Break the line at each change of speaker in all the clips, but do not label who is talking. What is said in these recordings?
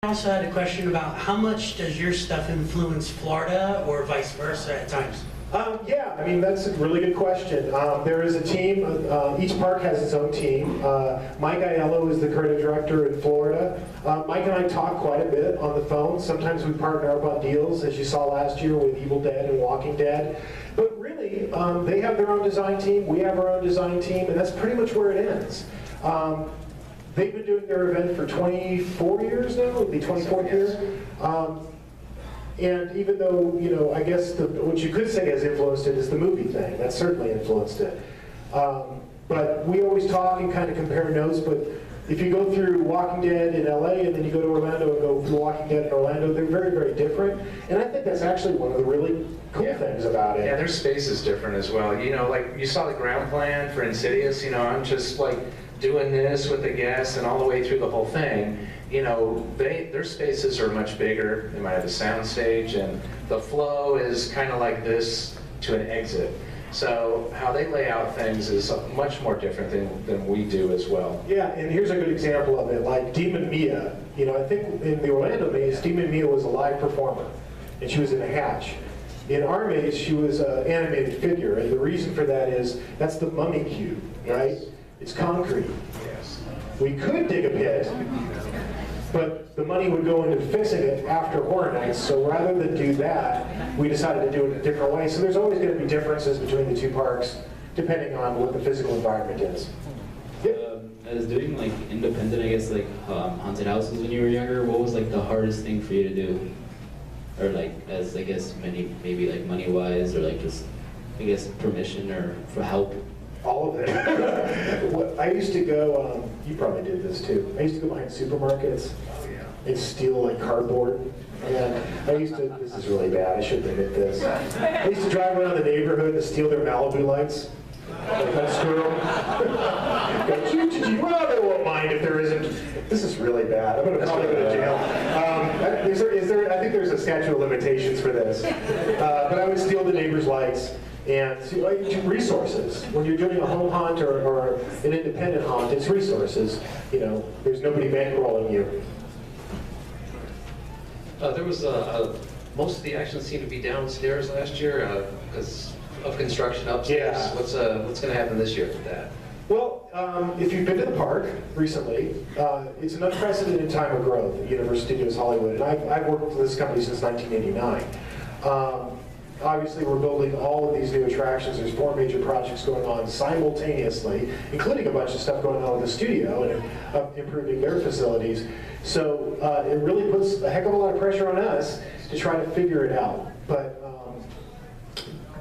I also had a question about how much does your stuff influence Florida or vice versa at times?
Yeah, I mean, that's a really good question. There is a team, each park has its own team. Mike Aiello is the creative director in Florida. Mike and I talk quite a bit on the phone. Sometimes we partner up on deals, as you saw last year with Evil Dead and Walking Dead. But really, they have their own design team, we have our own design team, and that's pretty much where it ends. They've been doing their event for 24 years now, it would be 24th year. And even though, you know, I guess what you could say has influenced it is the movie thing. That certainly influenced it. But we always talk and kind of compare notes, but if you go through Walking Dead in LA and then you go to Orlando and go through Walking Dead in Orlando, they're very, very different. And I think that's actually one of the really cool things about it.
Yeah, their space is different as well. You know, like you saw the ground plan for Insidious, you know, I'm just like doing this with the guests and all the way through the whole thing. You know, their spaces are much bigger. They might have a sound stage, and the flow is kind of like this to an exit. So how they lay out things is much more different than we do as well.
Yeah, and here's a good example of it, like Demon Mia. You know, I think in the Orlando maze, Demon Mia was a live performer, and she was in a hatch. In our maze, she was an animated figure, and the reason for that is that's the mummy cube, right? It's concrete.
Yes.
We could dig a pit, but the money would go into fixing it after Horror Nights, so rather than do that, we decided to do it a different way. So there's always going to be differences between the two parks, depending on what the physical environment is. Yep.
As doing like independent, I guess, like haunted houses when you were younger, what was like the hardest thing for you to do? Or like, as I guess, maybe like money-wise, or like just, I guess, permission or for help?
All of it. I used to go, you probably did this too, I used to go behind supermarkets and steal like cardboard. And I used to, this is really bad, I shouldn't admit this. I used to drive around the neighborhood and steal their Malibu lights. Like unscrew them. Well, they won't mind if there isn't. This is really bad. I'm going to probably go to jail. I think there's a statute of limitations for this. But I would steal the neighbor's lights. And resources. When you're doing a home haunt or an independent haunt, it's resources. You know, there's nobody bankrolling you.
There was most of the action seemed to be downstairs last year because of construction upstairs.
Yeah.
What's going to happen this year with that?
Well, if you've been to the park recently, it's an unprecedented time of growth at Universal Studios Hollywood, and I've worked for this company since 1989. Obviously, we're building all of these new attractions. There's 4 major projects going on simultaneously, including a bunch of stuff going on with the studio and improving their facilities. So it really puts a heck of a lot of pressure on us to try to figure it out. But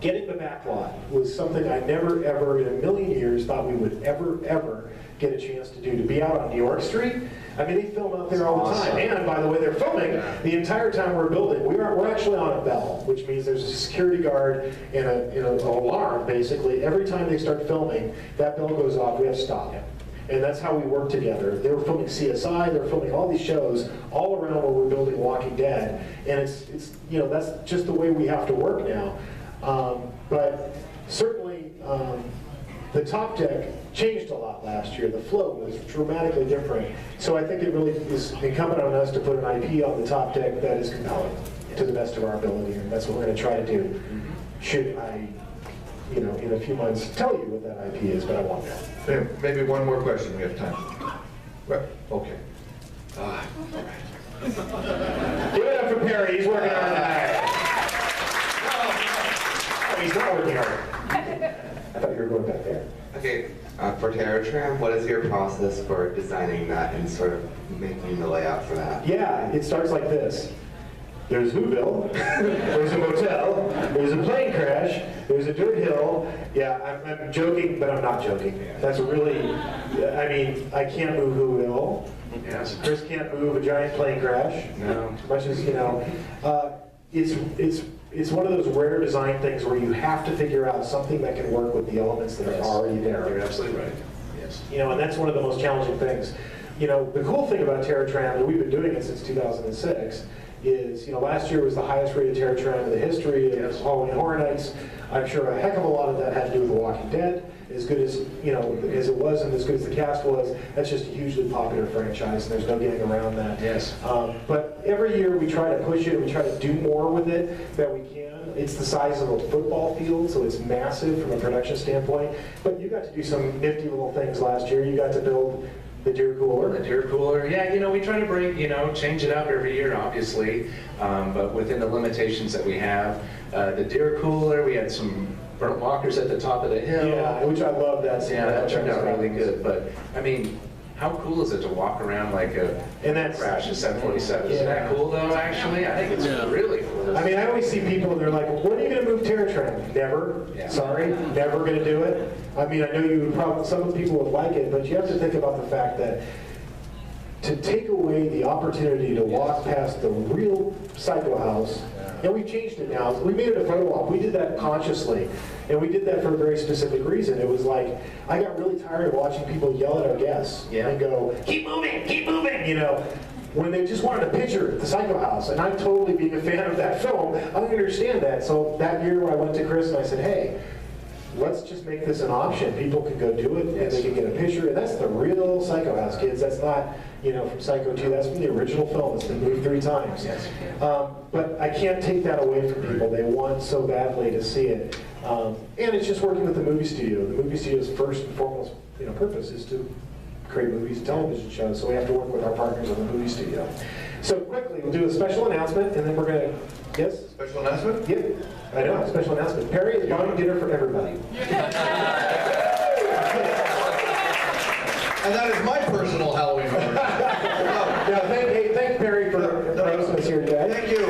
getting the backlot was something I never, ever in a million years thought we would ever get a chance to do. To be out on New York Street, I mean, they film out there all the time. And by the way, they're filming the entire time we're building. We're actually on a bell, which means there's a security guard and an alarm, basically. Every time they start filming, that bell goes off, we have to stop. And that's how we work together. They were filming CSI, they were filming all these shows all around where we're building Walking Dead. And it's you know, that's just the way we have to work now. But certainly, the top deck changed a lot last year. The flow was dramatically different. So I think it really is incumbent on us to put an IP on the top deck that is compelling to the best of our ability, and that's what we're going to try to do. Should I, you know, in a few months tell you what that IP is, but I won't know.
Maybe one more question, we have time. Right. Okay.
All right. Give it up for Perry, he's working hard tonight. Oh, he's not working hard. I thought you were going back there.
Okay, for TerraTram, what is your process for designing that and sort of making the layout for that?
Yeah, it starts like this. There's Whoville, there's a motel, there's a plane crash, there's a dirt hill. Yeah, I'm joking, but I'm not joking. That's really, I mean, I can't move Whoville.
Yes.
Chris can't move a giant plane crash.
No.
As much as, you know, it's one of those rare design things where you have to figure out something that can work with the elements that are already there.
You're absolutely right. Yes.
You know, and that's one of the most challenging things. You know, the cool thing about TerraTram, and we've been doing it since 2006, is, you know, last year was the highest rated TerraTram in the history of Halloween Horror Nights. I'm sure a heck of a lot of that had to do with The Walking Dead. as good as, you know, as it was and as good as the cast was. That's just a hugely popular franchise, and there's no getting around that.
Yes.
But every year we try to push it, we try to do more with it that we can. It's the size of a football field, so it's massive from a production standpoint. But you got to do some nifty little things last year. You got to build the deer
The
cooler.
deer cooler, yeah, you know, we try to bring, you know, change it up every year, obviously, but within the limitations that we have. The deer cooler, we had some burnt walkers at the top of the hill.
Yeah, which I love that.
Yeah, that turned out really good, but, I mean, how cool is it to walk around like a
And that's-
crash, a 747? Isn't
Yeah.
that cool though, actually? I think it's really cool.
I mean, I always see people and they're like, when are you going to move TerraTran? Never.
Yeah.
Sorry, never going to do it. I mean, I know you would probably, some of the people would like it, but you have to think about the fact that to take away the opportunity to walk past the real Psycho House, and we've changed it now. We made it a photo op. We did that consciously, and we did that for a very specific reason. It was like, I got really tired of watching people yell at our guests and go, keep moving, you know, when they just wanted a picture at the Psycho House. And I'm totally being a fan of that film. I understand that. So that year I went to Chris and I said, hey, let's just make this an option. People can go do it, and they can get a picture. And that's the real Psycho House, kids. That's not, you know, from Psycho 2. That's from the original film. It's been moved 3 times.
Yes.
But I can't take that away from people. They want so badly to see it. And it's just working with the movie studio. The movie studio's first and foremost, you know, purpose is to create movies and television shows. So we have to work with our partners in the movie studio. So quickly, we'll do a special announcement, and then we're going to, yes?
Special announcement?
Yep, I know, special announcement. Perry is buying dinner for everybody.
And that is my personal Halloween order.
Yeah, thank Perry for hosting us here today.
Thank you.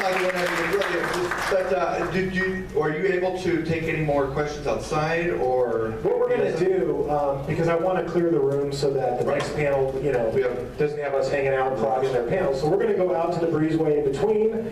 Not doing anything brilliant, but are you able to take any more questions outside, or?
What we're going to do, because I want to clear the room so that the next panel, you know, doesn't have us hanging out and clogging their panels. So we're going to go out to the breezeway between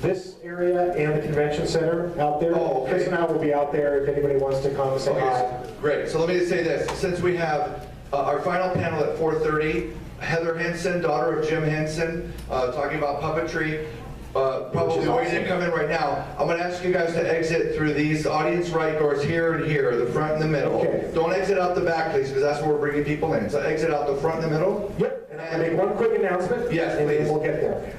this area and the convention center out there.
Oh, okay.
Chris and I will be out there if anybody wants to come and say hi.
Great. So let me just say this. Since we have our final panel at 4:30, Heather Henson, daughter of Jim Henson, talking about puppetry, probably waiting to come in right now. I'm going to ask you guys to exit through these audience right doors here and here, the front and the middle.
Okay.
Don't exit out the back, please, because that's where we're bringing people in. So exit out the front and the middle.
Yep, and I'll make one quick announcement.
Yes,
and then
please.
we'll get there.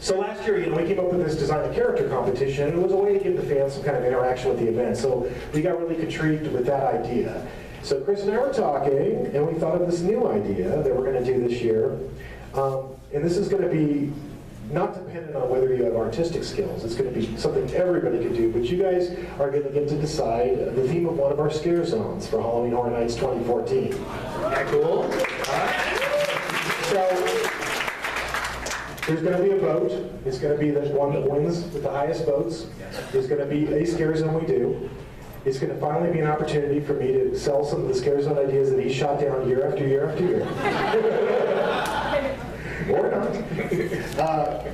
So last year, you know, we came up with this design a character competition, and it was a way to give the fans some kind of interaction with the event. So we got really intrigued with that idea. So Chris and I were talking, and we thought of this new idea that we're going to do this year. And this is going to be not dependent on whether you have artistic skills. It's going to be something everybody can do, but you guys are going to get to decide the theme of one of our scare zones for Halloween Horror Nights 2014.
Yeah, cool.
So there's going to be a vote. It's going to be the one that wins with the highest votes. There's going to be a scare zone we do. It's going to finally be an opportunity for me to sell some of the scare zone ideas that he shot down year after year after year. Or not.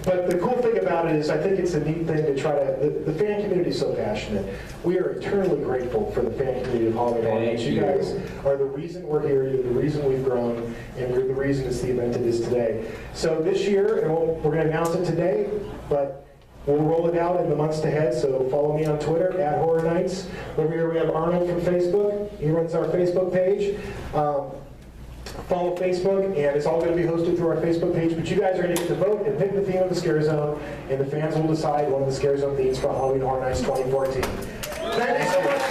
But the cool thing about it is I think it's a neat thing to try to, the fan community is so passionate. We are eternally grateful for the fan community of Halloween Horror Nights. You guys are the reason we're here, you're the reason we've grown, and you're the reason it's the event it is today. So this year, and we're going to announce it today, but we'll roll it out in the months ahead, so follow me on Twitter, @Horror Nights. Over here we have Arnold from Facebook. He runs our Facebook page. Follow Facebook, and it's all going to be hosted through our Facebook page. But you guys are going to get to vote and pick the theme of the Scare Zone, and the fans will decide one of the Scare Zone themes for Halloween Horror Nights 2014. Thank you so much.